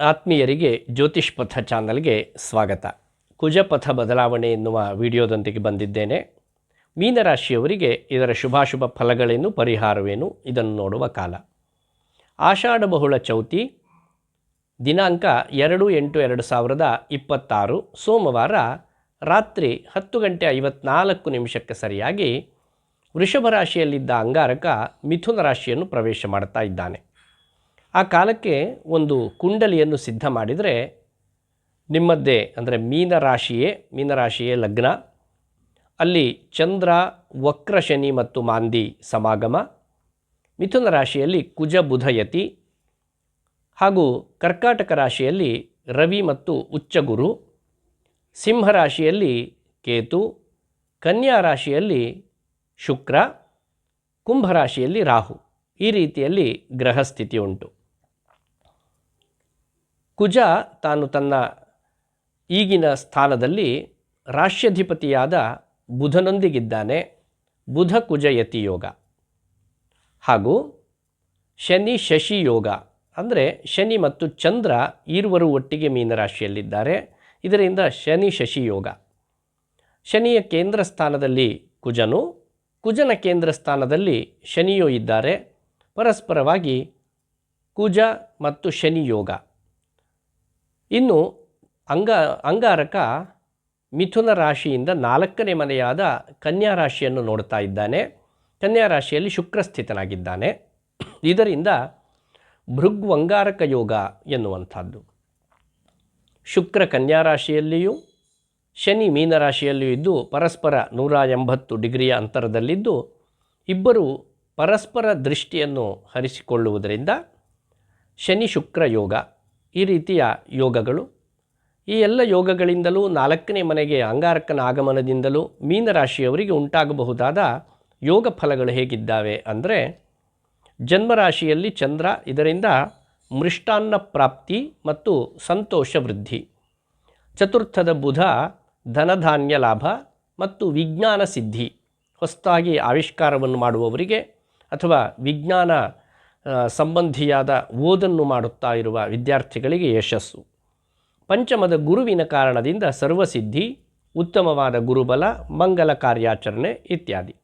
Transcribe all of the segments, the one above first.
ಆತ್ಮೀಯರಿಗೆ ಜ್ಯೋತಿಷ್ ಪಥ ಚಾನಲ್ಗೆ ಸ್ವಾಗತ. ಕುಜಪಥ ಬದಲಾವಣೆ ಎನ್ನುವ ವಿಡಿಯೋದೊಂದಿಗೆ ಬಂದಿದ್ದೇನೆ. ಮೀನರಾಶಿಯವರಿಗೆ ಇದರ ಶುಭಾಶುಭ ಫಲಗಳೇನು, ಪರಿಹಾರವೇನು, ಇದನ್ನು ನೋಡುವ ಕಾಲ. ಆಷಾಢ ಬಹುಳ ಚೌತಿ ದಿನಾಂಕ 2/8/2026 ಸೋಮವಾರ ರಾತ್ರಿ 10:54 ಸರಿಯಾಗಿ ವೃಷಭ ರಾಶಿಯಲ್ಲಿದ್ದ ಅಂಗಾರಕ ಮಿಥುನ ರಾಶಿಯನ್ನು ಪ್ರವೇಶ ಮಾಡ್ತಾ ಇದ್ದಾನೆ. ಆ ಕಾಲಕ್ಕೆ ಒಂದು ಕುಂಡಲಿಯನ್ನು ಸಿದ್ಧ ಮಾಡಿದರೆ ನಿಮ್ಮದ್ದೇ ಅಂದರೆ ಮೀನರಾಶಿಯೇ ಲಗ್ನ, ಅಲ್ಲಿ ಚಂದ್ರ, ವಕ್ರ ಶನಿ ಮತ್ತು ಮಾಂದಿ ಸಮಾಗಮ, ಮಿಥುನ ರಾಶಿಯಲ್ಲಿ ಕುಜ ಬುಧಯತಿ, ಹಾಗೂ ಕರ್ಕಾಟಕ ರಾಶಿಯಲ್ಲಿ ರವಿ ಮತ್ತು ಉಚ್ಚಗುರು, ಸಿಂಹರಾಶಿಯಲ್ಲಿ ಕೇತು, ಕನ್ಯಾ ರಾಶಿಯಲ್ಲಿ ಶುಕ್ರ, ಕುಂಭರಾಶಿಯಲ್ಲಿ ರಾಹು. ಈ ರೀತಿಯಲ್ಲಿ ಗ್ರಹಸ್ಥಿತಿ ಉಂಟು. ಕುಜ ತಾನು ತನ್ನ ಈಗಿನ ಸ್ಥಾನದಲ್ಲಿ ರಾಶ್ಯಾಧಿಪತಿಯಾದ ಬುಧನೊಂದಿಗಿದ್ದಾನೆ. ಬುಧ ಕುಜ ಯತಿ ಯೋಗ, ಹಾಗೂ ಶನಿ ಶಶಿ ಯೋಗ, ಅಂದರೆ ಶನಿ ಮತ್ತು ಚಂದ್ರ ಇರುವರು ಒಟ್ಟಿಗೆ ಮೀನರಾಶಿಯಲ್ಲಿದ್ದಾರೆ. ಇದರಿಂದ ಶನಿ ಶಶಿ ಯೋಗ. ಶನಿಯ ಕೇಂದ್ರ ಸ್ಥಾನದಲ್ಲಿ ಕುಜನು, ಕುಜನ ಕೇಂದ್ರ ಸ್ಥಾನದಲ್ಲಿ ಶನಿಯೂ ಇದ್ದಾರೆ. ಪರಸ್ಪರವಾಗಿ ಕುಜ ಮತ್ತು ಶನಿ ಯೋಗ. ಇನ್ನು ಅಂಗಾರಕ ಮಿಥುನ ರಾಶಿಯಿಂದ 4ನೇ ಮನೆಯಾದ ಕನ್ಯಾ ರಾಶಿಯನ್ನು ನೋಡ್ತಾ ಇದ್ದಾನೆ. ಕನ್ಯಾ ರಾಶಿಯಲ್ಲಿ ಶುಕ್ರ ಸ್ಥಿತನಾಗಿದ್ದಾನೆ. ಇದರಿಂದ ಭೃಗ್ವಂಗಾರಕ ಯೋಗ ಎನ್ನುವಂಥದ್ದು. ಶುಕ್ರ ಕನ್ಯಾ ರಾಶಿಯಲ್ಲಿಯೂ ಶನಿ ಮೀನರಾಶಿಯಲ್ಲಿಯೂ ಇದ್ದು ಪರಸ್ಪರ 180 ಡಿಗ್ರಿಯ ಅಂತರದಲ್ಲಿದ್ದು ಇಬ್ಬರು ಪರಸ್ಪರ ದೃಷ್ಟಿಯನ್ನು ಹರಿಸಿಕೊಳ್ಳುವುದರಿಂದ ಶನಿ ಶುಕ್ರ ಯೋಗ. ಈ ರೀತಿಯ ಯೋಗಗಳು, ಈ ಎಲ್ಲ ಯೋಗಗಳಿಂದಲೂ 4ನೇ ಮನೆಗೆ ಅಂಗಾರಕನ ಆಗಮನದಿಂದಲೂ ಮೀನರಾಶಿಯವರಿಗೆ ಉಂಟಾಗಬಹುದಾದ ಯೋಗ ಫಲಗಳು ಹೇಗಿದ್ದಾವೆ ಅಂದರೆ, ಜನ್ಮರಾಶಿಯಲ್ಲಿ ಚಂದ್ರ, ಇದರಿಂದ ಮೃಷ್ಟಾನ್ನ ಪ್ರಾಪ್ತಿ ಮತ್ತು ಸಂತೋಷ ವೃದ್ಧಿ. ಚತುರ್ಥದ ಬುಧ ಧನಧಾನ್ಯ ಲಾಭ ಮತ್ತು ವಿಜ್ಞಾನ ಸಿದ್ಧಿ. ಹೊಸದಾಗಿ ಆವಿಷ್ಕಾರವನ್ನು ಮಾಡುವವರಿಗೆ ಅಥವಾ ವಿಜ್ಞಾನ ಸಂಬಂಧಿಯಾದ ಓದನ್ನು ಮಾಡುತ್ತಾ ಇರುವ ವಿದ್ಯಾರ್ಥಿಗಳಿಗೆ ಯಶಸ್ಸು. ಪಂಚಮದ ಗುರುವಿನ ಕಾರಣದಿಂದ ಸರ್ವಸಿದ್ಧಿ, ಉತ್ತಮವಾದ ಗುರುಬಲ, ಮಂಗಲ ಕಾರ್ಯಾಚರಣೆ ಇತ್ಯಾದಿ.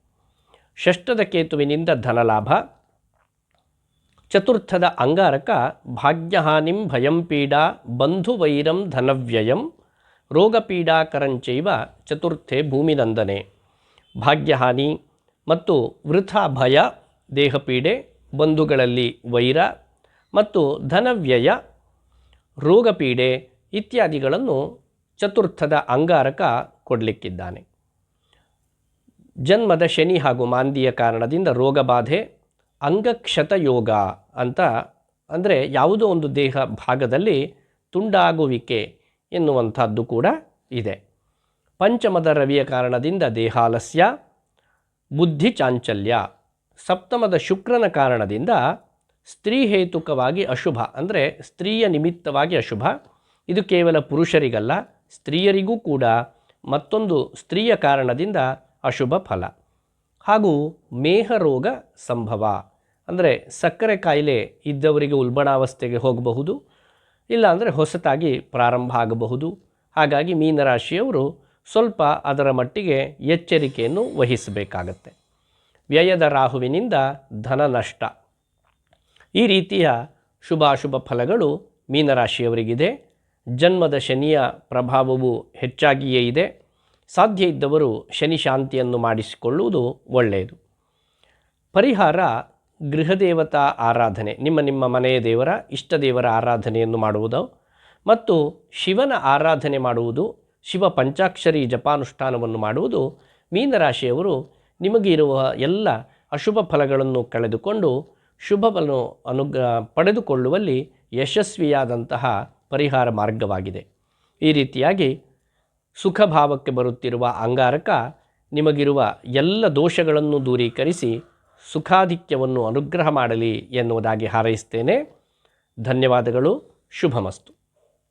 ಷಷ್ಠದ ಕೇತುವಿನಿಂದ ಧನಲಾಭ. ಚತುರ್ಥದ ಅಂಗಾರಕ ಭಾಗ್ಯಹಾನಿಂ ಭಯಂ ಪೀಡಾ ಬಂಧುವೈರಂ ಧನವ್ಯಯಂ ರೋಗಪೀಡಾಕರಂಚೈವ ಚತುರ್ಥೆ ಭೂಮಿನಂದನೆ. ಭಾಗ್ಯಹಾನಿ ಮತ್ತು ವೃಥಾ ಭಯ, ದೇಹಪೀಡೆ, ಬಂಧುಗಳಲ್ಲಿ ವೈರ ಮತ್ತು ಧನವ್ಯಯ, ರೋಗಪೀಡೆ ಇತ್ಯಾದಿಗಳನ್ನು ಚತುರ್ಥದ ಅಂಗಾರಕ ಕೊಡಲಿಕ್ಕಿದ್ದಾನೆ. ಜನ್ಮದ ಶನಿ ಹಾಗೂ ಮಾಂದಿಯ ಕಾರಣದಿಂದ ರೋಗಬಾಧೆ, ಅಂಗಕ್ಷತ ಯೋಗ ಅಂತ ಅಂದರೆ ಯಾವುದೋ ಒಂದು ದೇಹ ಭಾಗದಲ್ಲಿ ತುಂಡಾಗುವಿಕೆ ಎನ್ನುವಂಥದ್ದು ಕೂಡ ಇದೆ. ಪಂಚಮದ ರವಿಯ ಕಾರಣದಿಂದ ದೇಹಾಲಸ್ಯ, ಬುದ್ಧಿ ಚಾಂಚಲ್ಯ. ಸಪ್ತಮದ ಶುಕ್ರನ ಕಾರಣದಿಂದ ಸ್ತ್ರೀ ಹೇತುಕವಾಗಿ ಅಶುಭ, ಅಂದರೆ ಸ್ತ್ರೀಯ ನಿಮಿತ್ತವಾಗಿ ಅಶುಭ. ಇದು ಕೇವಲ ಪುರುಷರಿಗಲ್ಲ, ಸ್ತ್ರೀಯರಿಗೂ ಕೂಡ ಮತ್ತೊಂದು ಸ್ತ್ರೀಯ ಕಾರಣದಿಂದ ಅಶುಭ ಫಲ. ಹಾಗೂ ಮೇಹರೋಗ ಸಂಭವ, ಅಂದರೆ ಸಕ್ಕರೆ ಕಾಯಿಲೆ ಇದ್ದವರಿಗೆ ಉಲ್ಬಣಾವಸ್ಥೆಗೆ ಹೋಗಬಹುದು, ಇಲ್ಲಾಂದರೆ ಹೊಸತಾಗಿ ಪ್ರಾರಂಭ ಆಗಬಹುದು. ಹಾಗಾಗಿ ಮೀನರಾಶಿಯವರು ಸ್ವಲ್ಪ ಅದರ ಮಟ್ಟಿಗೆ ಎಚ್ಚರಿಕೆಯನ್ನು ವಹಿಸಬೇಕಾಗತ್ತೆ. ವ್ಯಯದ ರಾಹುವಿನಿಂದ ಧನ ನಷ್ಟ. ಈ ರೀತಿಯ ಶುಭಾಶುಭ ಫಲಗಳು ಮೀನರಾಶಿಯವರಿಗಿದೆ. ಜನ್ಮದ ಶನಿಯ ಪ್ರಭಾವವು ಹೆಚ್ಚಾಗಿಯೇ ಇದೆ. ಸಾಧ್ಯ ಇದ್ದವರು ಶನಿ ಶಾಂತಿಯನ್ನು ಮಾಡಿಸಿಕೊಳ್ಳುವುದು ಒಳ್ಳೆಯದು. ಪರಿಹಾರ: ಗೃಹದೇವತಾ ಆರಾಧನೆ, ನಿಮ್ಮ ಮನೆಯ ದೇವರ ಇಷ್ಟ ದೇವರ ಆರಾಧನೆಯನ್ನು ಮಾಡುವುದು ಮತ್ತು ಶಿವನ ಆರಾಧನೆ ಮಾಡುವುದು, ಶಿವ ಪಂಚಾಕ್ಷರಿ ಜಪಾನುಷ್ಠಾನವನ್ನು ಮಾಡುವುದು ಮೀನರಾಶಿಯವರು ನಿಮಗಿರುವ ಎಲ್ಲ ಅಶುಭ ಫಲಗಳನ್ನು ಕಳೆದುಕೊಂಡು ಶುಭವನ್ನು ಪಡೆದುಕೊಳ್ಳುವಲ್ಲಿ ಯಶಸ್ವಿಯಾದಂತಹ ಪರಿಹಾರ ಮಾರ್ಗವಾಗಿದೆ. ಈ ರೀತಿಯಾಗಿ ಸುಖಭಾವಕ್ಕೆ ಬರುತ್ತಿರುವ ಅಂಗಾರಕ ನಿಮಗಿರುವ ಎಲ್ಲ ದೋಷಗಳನ್ನು ದೂರೀಕರಿಸಿ ಸುಖಾಧಿಕ್ಯವನ್ನು ಅನುಗ್ರಹ ಮಾಡಲಿ ಎನ್ನುವುದಾಗಿ ಹಾರೈಸ್ತೇನೆ. ಧನ್ಯವಾದಗಳು. ಶುಭಮಸ್ತು.